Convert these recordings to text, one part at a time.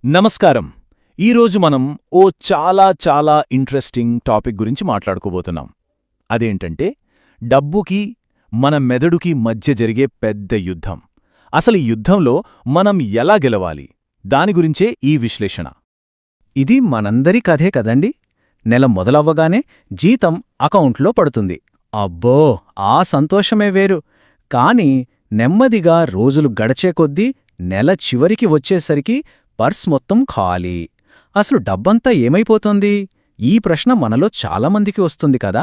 నమస్కారం. ఈరోజు మనం ఓ చాలా ఇంట్రెస్టింగ్ టాపిక్ గురించి మాట్లాడుకోబోతున్నాం. అదేంటంటే డబ్బుకి మన మెదడుకి మధ్య జరిగే పెద్ద యుద్ధం. అసలు ఈ యుద్ధంలో మనం ఎలా గెలవాలి, దాని గురించే ఈ విశ్లేషణ. ఇది మనందరి కథే కదండి. నెల మొదలవ్వగానే జీతం అకౌంట్లో పడుతుంది. అబ్బో, ఆ సంతోషమే వేరు. కాని నెమ్మదిగా రోజులు గడిచే కొద్దీ నెల చివరికి వచ్చేసరికి పర్స్ మొత్తం ఖాళీ. అసలు డబ్బంతా ఏమైపోతోంది? ఈ ప్రశ్న మనలో చాలామందికి వస్తుంది కదా.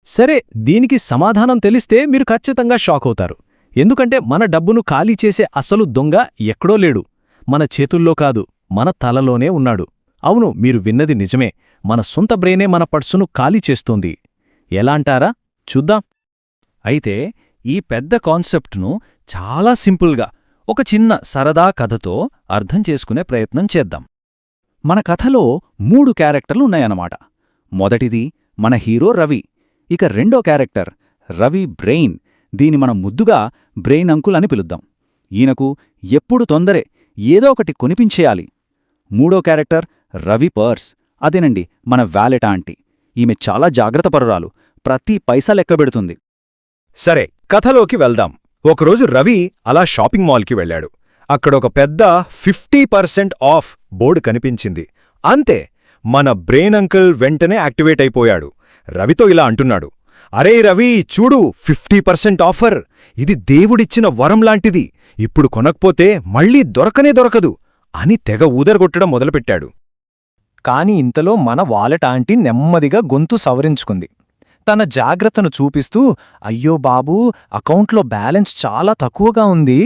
సరే, దీనికి సమాధానం తెలిస్తే మీరు ఖచ్చితంగా షాక్ అవుతారు. ఎందుకంటే మన డబ్బును ఖాళీ చేసే అసలు దొంగ ఎక్కడో లేడు, మన చేతుల్లో కాదు, మన తలలోనే ఉన్నాడు. అవును, మీరు విన్నది నిజమే. మన సొంత బ్రెయినే మన పర్సును ఖాళీ చేస్తోంది. ఎలా అంటారా? చూద్దాం. అయితే ఈ పెద్ద కాన్సెప్ట్ను చాలా సింపుల్గా ఒక చిన్న సరదా కథతో అర్థం చేసుకునే ప్రయత్నం చేద్దాం. మన కథలో 3 క్యారెక్టర్లు ఉన్నాయన్నమాట. మొదటిది మన హీరో రవి. ఇక రెండో క్యారెక్టర్ రవి బ్రెయిన్. దీని మనం ముద్దుగా బ్రెయిన్ అంకుల్ అని పిలుద్దాం. ఈయనకు ఎప్పుడు తొందరే, ఏదో ఒకటి కొనిపించేయాలి. మూడో క్యారెక్టర్ రవి పర్స్. అదేనండి మన వ్యాలెట్ ఆంటీ. ఈమె చాలా జాగ్రత్తపరురాలు, ప్రతి పైసా లెక్కబెడుతుంది. సరే, కథలోకి వెళ్దాం. ఒకరోజు రవి అలా షాపింగ్ మాల్కి వెళ్ళాడు. అక్కడొక పెద్ద 50% ఆఫ్ బోర్డు కనిపించింది. అంతే, మన బ్రెయిన్ అంకుల్ వెంటనే యాక్టివేట్ అయిపోయాడు. రవితో ఇలా అంటున్నాడు, అరే రవి, చూడు, 50% ఆఫర్. ఇది దేవుడిచ్చిన వరం లాంటిది. ఇప్పుడు కొనకపోతే మళ్ళీ దొరకనే దొరకదు అని తెగ ఊదరగొట్టడం మొదలుపెట్టాడు. కాని ఇంతలో మన వాలెట్ ఆంటీ నెమ్మదిగా గొంతు సవరించుకుంది. తన జాగ్రత్తను చూపిస్తూ, అయ్యో బాబూ, అకౌంట్లో బ్యాలెన్స్ చాలా తక్కువగా ఉంది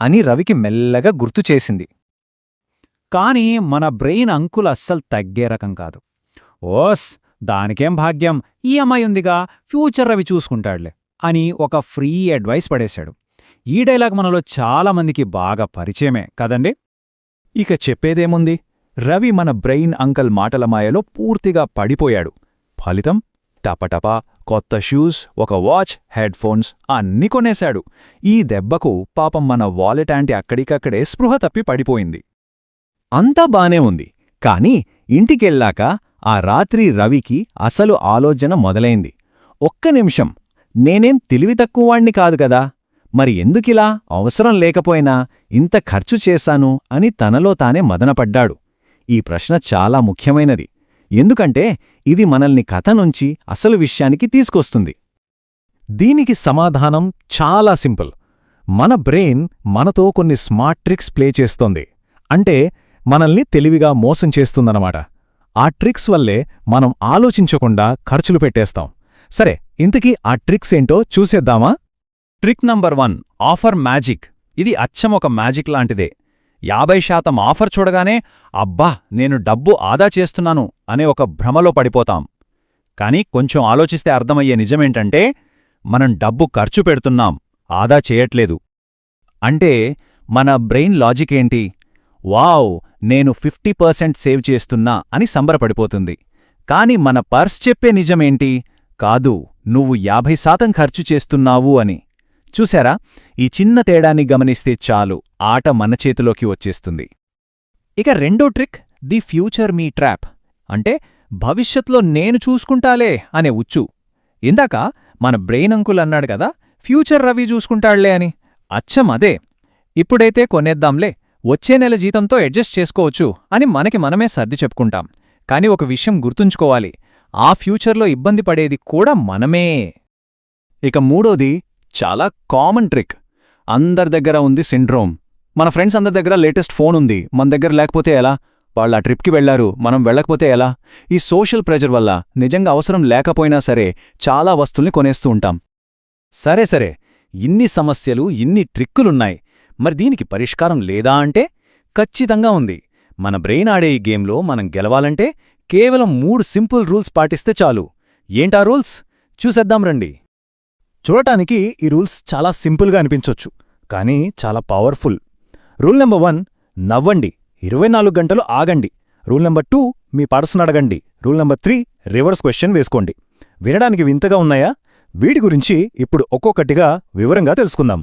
అని రవికి మెల్లగా గుర్తుచేసింది. కాని మన బ్రెయిన్ అంకుల్ అస్సలు తగ్గే రకం కాదు. ఓస్, దానికేం భాగ్యం, ఈఎంఐ ఉందిగా, ఫ్యూచర్ రవి చూసుకుంటాడులే అని ఒక ఫ్రీ అడ్వైస్ పడేశాడు. ఈ డైలాగ్ మనలో చాలామందికి బాగా పరిచయమే కదండి. ఇక చెప్పేదేముంది, రవి మన బ్రెయిన్ అంకల్ మాటల మాయలో పూర్తిగా పడిపోయాడు. ఫలితం టపటపా కొత్త షూస్, ఒక వాచ్, హెడ్ ఫోన్స్ అన్నీ కొనేశాడు. ఈ దెబ్బకు పాపం మన వాలెట్ ఆంటీ అక్కడికక్కడే స్పృహ తప్పి పడిపోయింది. అంతా బానే ఉంది. కాని ఇంటికెళ్ళాక ఆ రాత్రి రవికి అసలు ఆలోచన మొదలైంది. ఒక్క నిమిషం, నేనేం తెలివి తక్కువవాణ్ణి కాదు కదా, మరి ఎందుకిలా అవసరం లేకపోయినా ఇంత ఖర్చు చేశాను అని తనలో తానే మదనపడ్డాడు. ఈ ప్రశ్న చాలా ముఖ్యమైనది. ఎందుకంటే ఇది మనల్ని కథ నుంచి అసలు విషయానికి తీసుకొస్తుంది. దీనికి సమాధానం చాలా సింపుల్. మన బ్రెయిన్ మనతో కొన్ని స్మార్ట్ ట్రిక్స్ ప్లే చేస్తోంది. అంటే మనల్ని తెలివిగా మోసం చేస్తుందన్నమాట. ఆ ట్రిక్స్ వల్లే మనం ఆలోచించకుండా ఖర్చులు పెట్టేస్తాం. సరే, ఇంతకీ ఆ ట్రిక్స్ ఏంటో చూసేద్దామా? Trick number 1, offer magic. ఇది అచ్చం ఒక మ్యాజిక్ లాంటిదే. 50% ఆఫర్ చూడగానే అబ్బా, నేను డబ్బు ఆదా చేస్తున్నాను అనే ఒక భ్రమలో పడిపోతాం. కాని కొంచెం ఆలోచిస్తే అర్థమయ్యే నిజమేంటంటే మనం డబ్బు ఖర్చు పెడుతున్నాం, ఆదా చేయట్లేదు. అంటే మన బ్రెయిన్ లాజిక్ ఏంటి? వావ్, నేను 50% సేవ్ చేస్తున్నా అని సంబరపడిపోతుంది. కాని మన పర్స్ చెప్పే నిజమేంటి? కాదు, నువ్వు 50% ఖర్చు చేస్తున్నావు అని. చూశారా? ఈ చిన్న తేడాన్ని గమనిస్తే చాలు, ఆట మన చేతిలోకి వచ్చేస్తుంది. ఇక రెండో trick, the future me trap. అంటే భవిష్యత్లో నేను చూసుకుంటాలే అనే ఉచ్చు. ఇందాక మన బ్రెయిన్ అంకుల్ అన్నాడు కదా, ఫ్యూచర్ రవి చూసుకుంటాళ్లే అని. అచ్చం అదే. ఇప్పుడైతే కొనేద్దాంలే, వచ్చే నెల జీతంతో అడ్జస్ట్ చేసుకోవచ్చు అని మనకి మనమే సర్ది చెప్పుకుంటాం. కాని ఒక విషయం గుర్తుంచుకోవాలి, ఆ ఫ్యూచర్లో ఇబ్బంది పడేది కూడా మనమే. ఇక మూడోది చాలా కామన్ ట్రిక్. అందరి దగ్గర ఉంది సిండ్రోమ్. మన ఫ్రెండ్స్ అందరి దగ్గర లేటెస్ట్ ఫోన్ ఉంది, మన దగ్గర లేకపోతే ఎలా? వాళ్ళు ఆ ట్రిప్కి వెళ్లారు, మనం వెళ్ళకపోతే ఎలా? ఈ సోషల్ ప్రెజర్ వల్ల నిజంగా అవసరం లేకపోయినా సరే చాలా వస్తుల్ని కొనేస్తూ ఉంటాం. సరే, ఇన్ని సమస్యలు, ఇన్ని ట్రిక్కులున్నాయి. మరి దీనికి పరిష్కారం లేదా అంటే ఖచ్చితంగా ఉంది. మన బ్రెయిన్ ఆడే ఈ గేమ్లో మనం గెలవాలంటే కేవలం 3 సింపుల్ రూల్స్ పాటిస్తే చాలు. ఏంటా రూల్స్? చూసేద్దాం రండి. చూడటానికి ఈ రూల్స్ చాలా సింపుల్గా అనిపించొచ్చు, కానీ చాలా పవర్ఫుల్. రూల్ నెంబర్ 1, నవ్వండి, 24 గంటలు ఆగండి. రూల్ నెంబర్ 2, మీ పర్సన్ అడగండి. రూల్ నెంబర్ 3, రివర్స్ క్వశ్చన్ వేసుకోండి. వినడానికి వింతగా ఉన్నాయా? వీటి గురించి ఇప్పుడు ఒక్కొక్కటిగా వివరంగా తెలుసుకుందాం.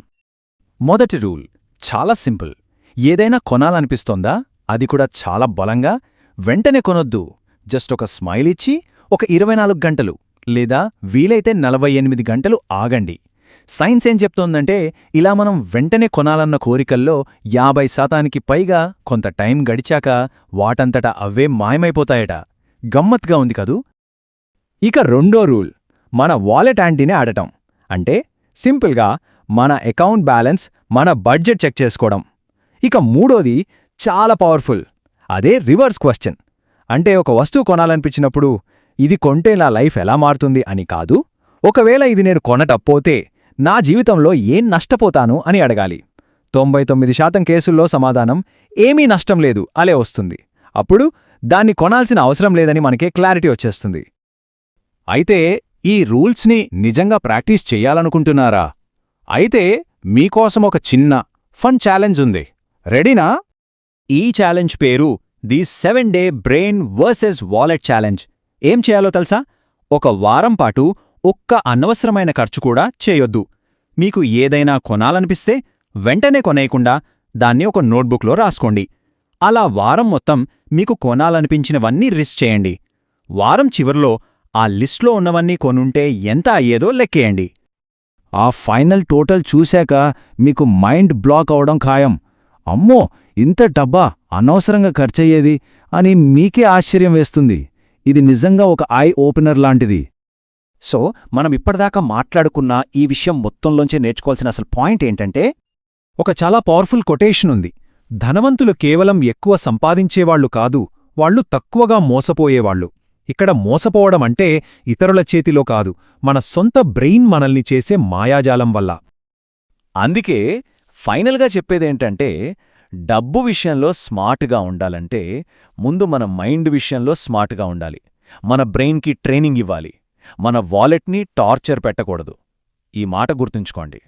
మొదటి రూల్ చాలా సింపుల్. ఏదైనా కొనాలనిపిస్తోందా? అది కూడా చాలా బలంగా. వెంటనే కొనొద్దు. జస్ట్ ఒక స్మైల్ ఇచ్చి ఒక 24 గంటలు లేదా వీలైతే 48 గంటలు ఆగండి. సైన్స్ ఏం చెప్తోందంటే ఇలా మనం వెంటనే కొనాలన్న కోరికల్లో 50% పైగా కొంత టైం గడిచాక వాటంతట అవే మాయమైపోతాయట. గమ్మత్గా ఉంది కదూ. ఇక రెండో రూల్, మన వాలెట్ యాంటీనే ఆడటం. అంటే సింపుల్గా మన అకౌంట్ బ్యాలెన్స్, మన బడ్జెట్ చెక్ చేసుకోవడం. ఇక మూడోది చాలా పవర్ఫుల్, అదే రివర్స్ క్వశ్చన్. అంటే ఒక వస్తువు కొనాలనిపించినప్పుడు ఇది కొంటే నా లైఫ్ ఎలా మారుతుంది అని కాదు, ఒకవేళ ఇది నేను కొనటపోతే నా జీవితంలో ఏం నష్టపోతాను అని అడగాలి. 99% కేసుల్లో సమాధానం ఏమీ నష్టం లేదు అలే వస్తుంది. అప్పుడు దాన్ని కొనాల్సిన అవసరం లేదని మనకే క్లారిటీ వచ్చేస్తుంది. అయితే ఈ రూల్స్ని నిజంగా ప్రాక్టీస్ చెయ్యాలనుకుంటున్నారా? అయితే మీకోసం ఒక చిన్న ఫన్ ఛాలెంజ్ ఉంది. రెడీనా? ఈ ఛాలెంజ్ పేరు ది 7-డే బ్రెయిన్ వర్సెస్ వాలెట్ ఛాలెంజ్. ఏం చేయాలో తెలుసా? ఒక వారం పాటు ఒక్క అనవసరమైన ఖర్చు కూడా చేయొద్దు. మీకు ఏదైనా కొనాలనిపిస్తే వెంటనే కొనేయకుండా దాన్ని ఒక నోట్బుక్లో రాసుకోండి. అలా వారం మొత్తం మీకు కొనాలనిపించినవన్నీ లిస్ట్ చేయండి. వారం చివర్లో ఆ లిస్ట్లో ఉన్నవన్నీ కొనుంటే ఎంత అయ్యేదో లెక్కేయండి. ఆ ఫైనల్ టోటల్ చూశాక మీకు మైండ్ బ్లాక్ అవడం ఖాయం. అమ్మో, ఇంత డబ్బా అనవసరంగా ఖర్చయ్యేది అని మీకే ఆశ్చర్యం వేస్తుంది. ఇది నిజంగా ఒక ఐ ఓపెనర్ లాంటిది. సో మనం ఇప్పటిదాకా మాట్లాడుకున్న ఈ విషయం మొత్తంలోంచి నేర్చుకోవాల్సిన అసలు పాయింట్ ఏంటంటే, ఒక చాలా పవర్ఫుల్ కొటేషన్ ఉంది. ధనవంతులు కేవలం ఎక్కువ సంపాదించేవాళ్లు కాదు, వాళ్ళు తక్కువగా మోసపోయేవాళ్లు. ఇక్కడ మోసపోవడం అంటే ఇతరుల చేతిలో కాదు, మన సొంత బ్రెయిన్ మనల్ని చేసే మాయాజాలం వల్ల. అందుకే ఫైనల్గా చెప్పేదేంటంటే, డబ్బు విషయంలో స్మార్ట్గా ఉండాలంటే ముందు మన మైండ్ విషయంలో స్మార్ట్గా ఉండాలి. మన బ్రెయిన్కి ట్రైనింగ్ ఇవ్వాలి. మన వాలెట్ని టార్చర్ పెట్టకూడదు. ఈ మాట గుర్తుంచుకోండి.